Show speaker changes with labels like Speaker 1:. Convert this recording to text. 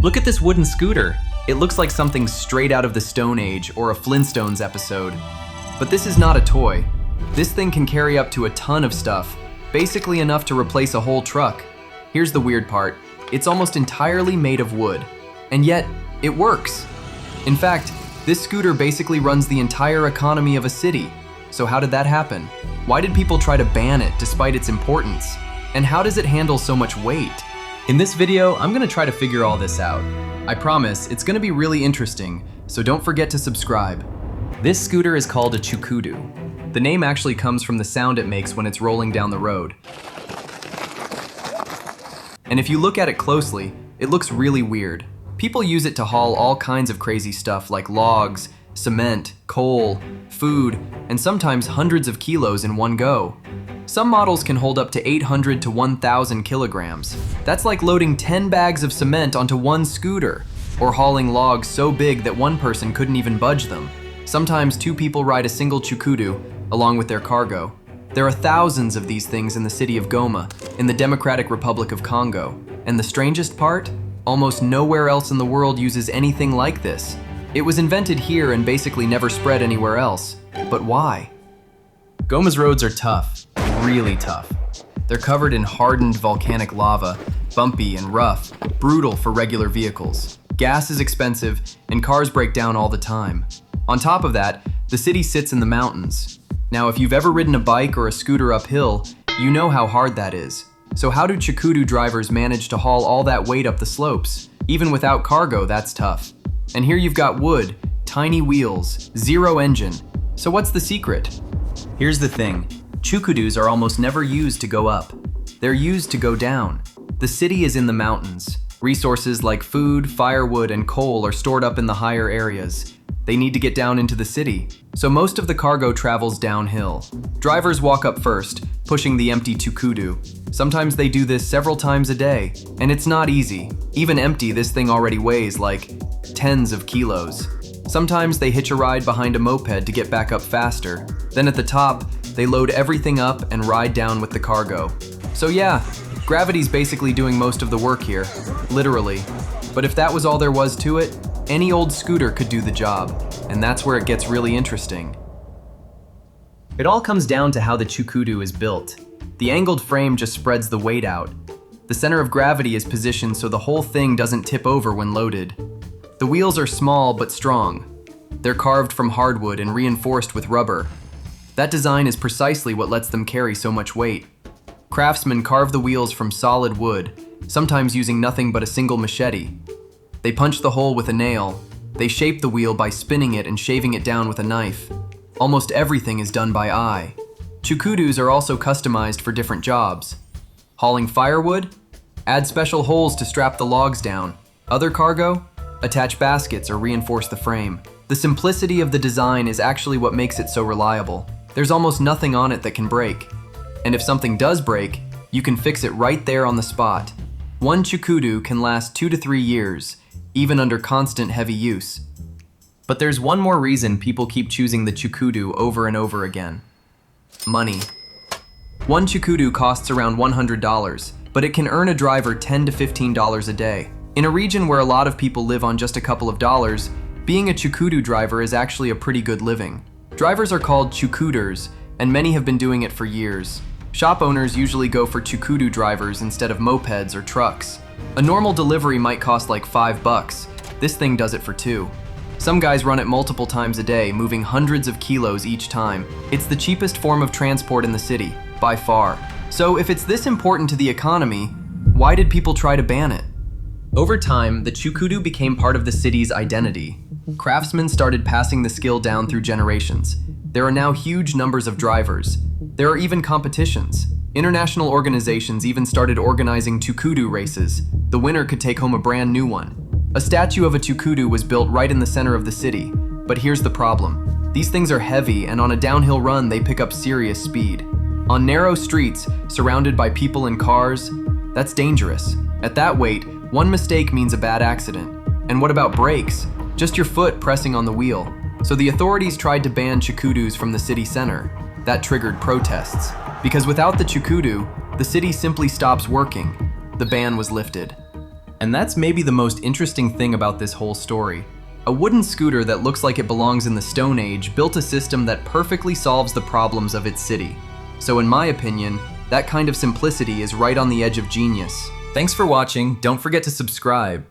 Speaker 1: Look at this wooden scooter. It looks like something straight out of the Stone Age or a Flintstones episode. But this is not a toy. This thing can carry up to a ton of stuff, basically enough to replace a whole truck. Here's the weird part. It's almost entirely made of wood, and yet it works. In fact, this scooter basically runs the entire economy of a city. So how did that happen? Why did people try to ban it despite its importance? And how does it handle so much weight? In this video, I'm gonna try to figure all this out. I promise, it's gonna be really interesting, so don't forget to subscribe. This scooter is called a chukudu. The name actually comes from the sound it makes when it's rolling down the road. And if you look at it closely, it looks really weird. People use it to haul all kinds of crazy stuff like logs, cement, coal, food, and sometimes hundreds of kilos in one go. Some models can hold up to 800 to 1,000 kilograms. That's like loading 10 bags of cement onto one scooter, or hauling logs so big that one person couldn't even budge them. Sometimes two people ride a single chukudu, along with their cargo. There are thousands of these things in the city of Goma, in the Democratic Republic of Congo. And the strangest part? Almost nowhere else in the world uses anything like this. It was invented here and basically never spread anywhere else. But why? Goma's roads are tough, really tough. They're covered in hardened volcanic lava, bumpy and rough, brutal for regular vehicles. Gas is expensive, and cars break down all the time. On top of that, the city sits in the mountains. Now, if you've ever ridden a bike or a scooter uphill, you know how hard that is. So how do chukudu drivers manage to haul all that weight up the slopes? Even without cargo, that's tough. And here you've got wood, tiny wheels, zero engine. So what's the secret? Here's the thing. Chukudus are almost never used to go up. They're used to go down. The city is in the mountains. Resources like food, firewood, and coal are stored up in the higher areas. They need to get down into the city, so most of the cargo travels downhill. Drivers walk up first, pushing the empty chukudu. Sometimes they do this several times a day, and it's not easy. Even empty, this thing already weighs like tens of kilos. Sometimes they hitch a ride behind a moped to get back up faster. Then at the top, they load everything up and ride down with the cargo. So yeah, gravity's basically doing most of the work here, literally. But if that was all there was to it, any old scooter could do the job, and that's where it gets really interesting. It all comes down to how the chukudu is built. The angled frame just spreads the weight out. The center of gravity is positioned so the whole thing doesn't tip over when loaded. The wheels are small but strong. They're carved from hardwood and reinforced with rubber. That design is precisely what lets them carry so much weight. Craftsmen carve the wheels from solid wood, sometimes using nothing but a single machete. They punch the hole with a nail. They shape the wheel by spinning it and shaving it down with a knife. Almost everything is done by eye. Chukudus are also customized for different jobs. Hauling firewood? Add special holes to strap the logs down. Other cargo? Attach baskets or reinforce the frame. The simplicity of the design is actually what makes it so reliable. There's almost nothing on it that can break. And if something does break, you can fix it right there on the spot. One chukudu can last 2 to 3 years, even under constant heavy use. But there's one more reason people keep choosing the chukudu over and over again. Money. One chukudu costs around $100, but it can earn a driver $10 to $15 a day. In a region where a lot of people live on just a couple of dollars, being a chukudu driver is actually a pretty good living. Drivers are called chukuders, and many have been doing it for years. Shop owners usually go for chukudu drivers instead of mopeds or trucks. A normal delivery might cost like $5. This thing does it for $2. Some guys run it multiple times a day, moving hundreds of kilos each time. It's the cheapest form of transport in the city, by far. So if it's this important to the economy, why did people try to ban it? Over time, the chukudu became part of the city's identity. Craftsmen started passing the skill down through generations. There are now huge numbers of drivers. There are even competitions. International organizations even started organizing chukudu races. The winner could take home a brand new one. A statue of a chukudu was built right in the center of the city. But here's the problem. These things are heavy, and on a downhill run, they pick up serious speed. On narrow streets, surrounded by people and cars, that's dangerous. At that weight, one mistake means a bad accident. And what about brakes? Just your foot pressing on the wheel. So the authorities tried to ban chukudus from the city center. That triggered protests. Because without the chukudu, the city simply stops working. The ban was lifted. And that's maybe the most interesting thing about this whole story. A wooden scooter that looks like it belongs in the Stone Age built a system that perfectly solves the problems of its city. So in my opinion, that kind of simplicity is right on the edge of genius. Thanks for watching. Don't forget to subscribe.